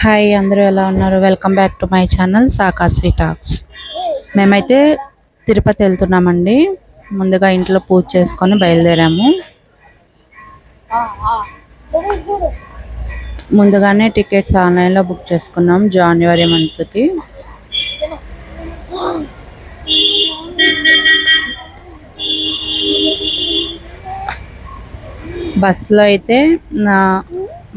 Hi అందరూ ఎలా ఉన్నారు? Welcome back to my channel Sakashri talks. మేమైతే తిరుపతి వెళ్తున్నామండి. ముందుగా ఇంట్లో పూజ చేసుకొని బయలుదేరాము. ముందుగానే టికెట్స్ ఆన్లైన్లో బుక్ చేసుకున్నాం జనవరి మంత్కి. బస్సులో అయితే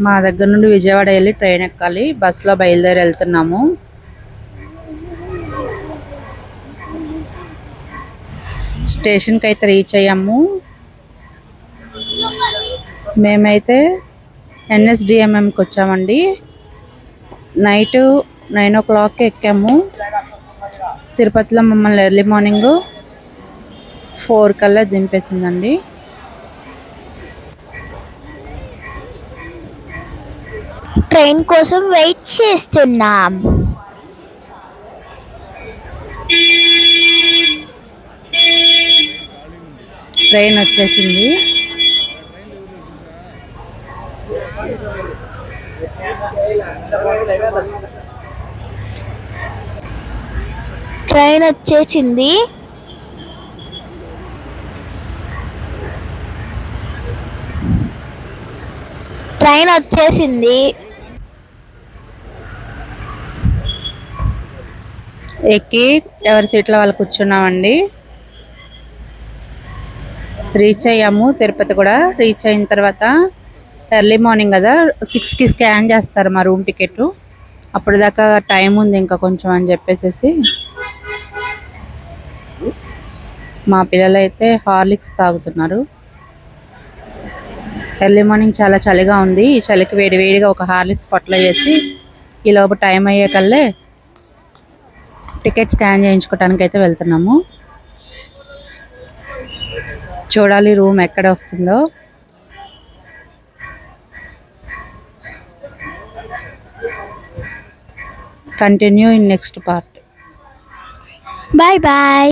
మా దగ్గర నుండి విజయవాడ వెళ్ళి ట్రైన్ ఎక్కాలి. బస్సులో బయలుదేరి వెళ్తున్నాము. స్టేషన్కి అయితే రీచ్ అయ్యాము. మేమైతే NSDMMకి వచ్చామండి. నైట్ 9 o'clock ఎక్కాము. తిరుపతిలో మమ్మల్ని ఎర్లీ మార్నింగ్ 4 కల్లా దింపేసిందండి. ట్రైన్ కోసం వెయిట్ చేస్తున్నాం. ట్రైన్ వచ్చేసింది. ట్రైన్ వచ్చేసింది. ట్రైన్ వచ్చేసింది. ఎక్కి ఎవరి సీట్లో వాళ్ళు కూర్చున్నామండి. రీచ్ అయ్యాము. తిరుపతి కూడా రీచ్ అయిన తర్వాత ఎర్లీ మార్నింగ్ కదా 6కి స్కాన్ చేస్తారు మా రూమ్ టికెట్. అప్పటిదాకా టైం ఉంది ఇంకా కొంచెం అని చెప్పేసి మా పిల్లలు అయితే హార్లిక్స్ తాగుతున్నారు. ఎర్లీ మార్నింగ్ చాలా చలిగా ఉంది. ఈ చలికి వేడివేడిగా ఒక హార్లిక్స్ పొట్టలో వేసి ఈలోపు టైం అయ్యే కల్లే టికెట్ స్కాన్ చేయించుకోవడానికి అయితే వెళ్తున్నాము. చూడాలి రూమ్ ఎక్కడ వస్తుందో. Continue in next part. Bye bye.